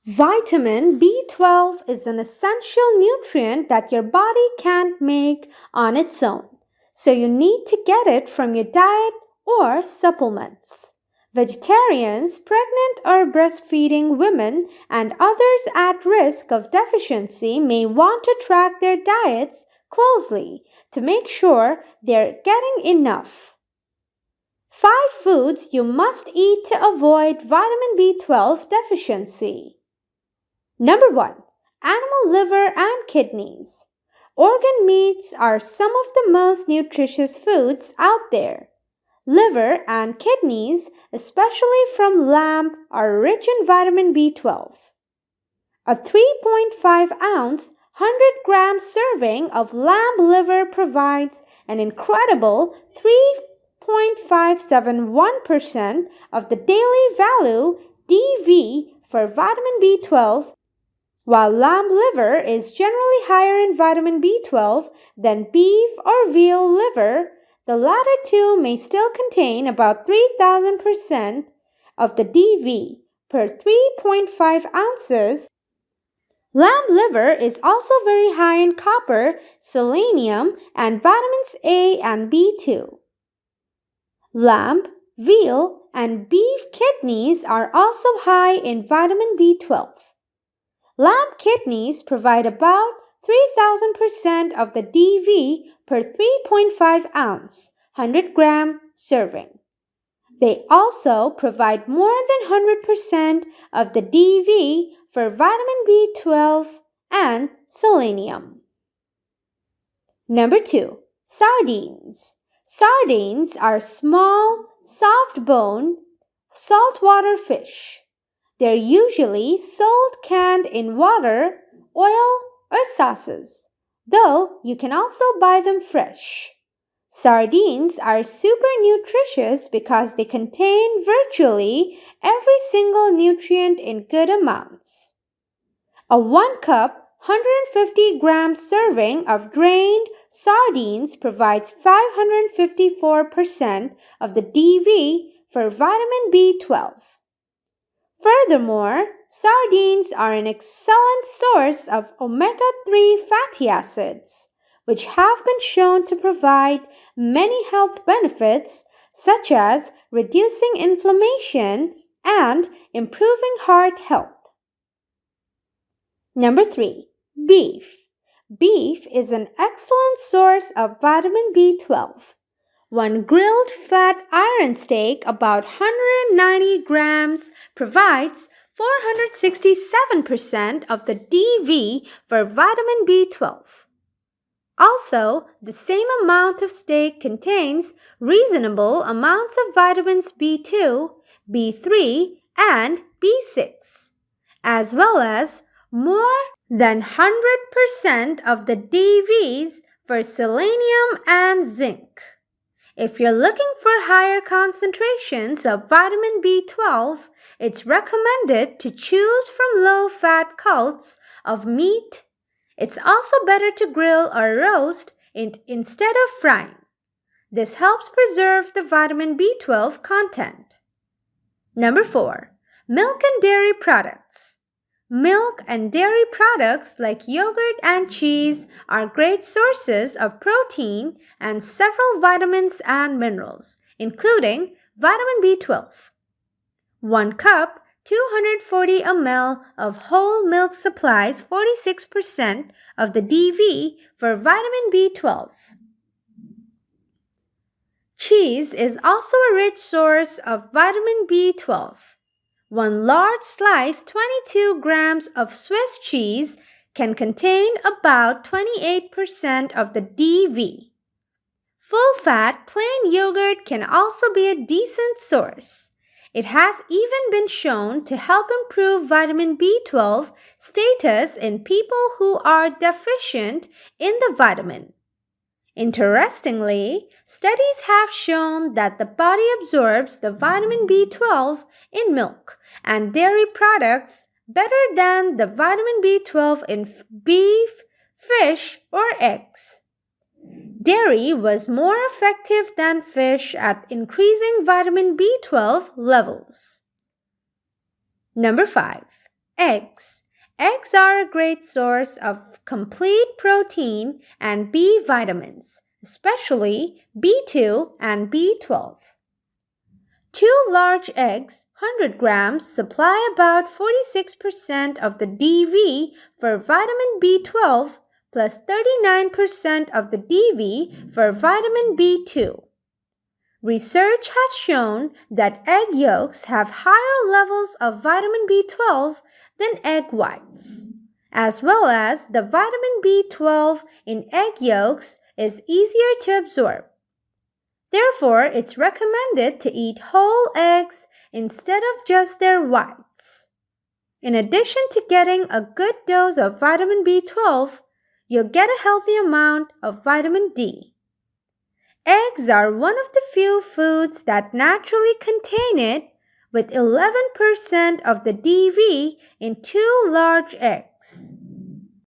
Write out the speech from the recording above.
Vitamin B12 is an essential nutrient that your body can't make on its own, so you need to get it from your diet or supplements. Vegetarians, pregnant or breastfeeding women, and others at risk of deficiency may want to track their diets closely to make sure they're getting enough. 5 foods you must eat to avoid vitamin B12 deficiency. Number 1. Animal liver and kidneys. Organ meats are some of the most nutritious foods out there. Liver and kidneys, especially from lamb, are rich in vitamin B12. A 3.5-ounce, 100-gram serving of lamb liver provides an incredible 3.571% of the daily value DV for vitamin B12. While lamb liver is generally higher in vitamin B12 than beef or veal liver, the latter two may still contain about 3,000% of the DV per 3.5 ounces. Lamb liver is also very high in copper, selenium, and vitamins A and B2. Lamb, veal, and beef kidneys are also high in vitamin B12. Lamb kidneys provide about 3,000% of the DV per 3.5 ounce, 100-gram serving. They also provide more than 100% of the DV for vitamin B12 and selenium. Number 2. Sardines. Sardines are small, soft-boned, saltwater fish. They're usually sold canned in water, oil, or sauces, though you can also buy them fresh. Sardines are super nutritious because they contain virtually every single nutrient in good amounts. A 1 cup, 150-gram serving of drained sardines provides 554% of the DV for vitamin B12. Furthermore, sardines are an excellent source of omega-3 fatty acids, which have been shown to provide many health benefits such as reducing inflammation and improving heart health. Number 3. Beef. Beef is an excellent source of vitamin B12. One grilled flat iron steak, about 190 grams, provides 467% of the DV for vitamin B12. Also, the same amount of steak contains reasonable amounts of vitamins B2, B3, and B6, as well as more than 100% of the DVs for selenium and zinc. If you're looking for higher concentrations of vitamin B12, it's recommended to choose from low-fat cuts of meat. It's also better to grill or roast instead of frying. This helps preserve the vitamin B12 content. Number 4. Milk and dairy products. Milk and dairy products like yogurt and cheese are great sources of protein and several vitamins and minerals, including vitamin B12. 1 cup, 240 ml of whole milk supplies 46% of the DV for vitamin B12. Cheese is also a rich source of vitamin B12. 1 large slice, 22 grams of Swiss cheese can contain about 28% of the DV. Full-fat plain yogurt can also be a decent source. It has even been shown to help improve vitamin B12 status in people who are deficient in the vitamin. Interestingly, studies have shown that the body absorbs the vitamin B12 in milk and dairy products better than the vitamin B12 in beef, fish, or eggs. Dairy was more effective than fish at increasing vitamin B12 levels. Number 5. Eggs. Eggs are a great source of complete protein and B vitamins, especially B2 and B12. Two large eggs, 100 grams, supply about 46% of the DV for vitamin B12 plus 39% of the DV for vitamin B2. Research has shown that egg yolks have higher levels of vitamin B12 than egg whites, as well as the vitamin B12 in egg yolks is easier to absorb. Therefore, it's recommended to eat whole eggs instead of just their whites. In addition to getting a good dose of vitamin B12, you'll get a healthy amount of vitamin D. Eggs are one of the few foods that naturally contain it, with 11% of the DV in two large eggs.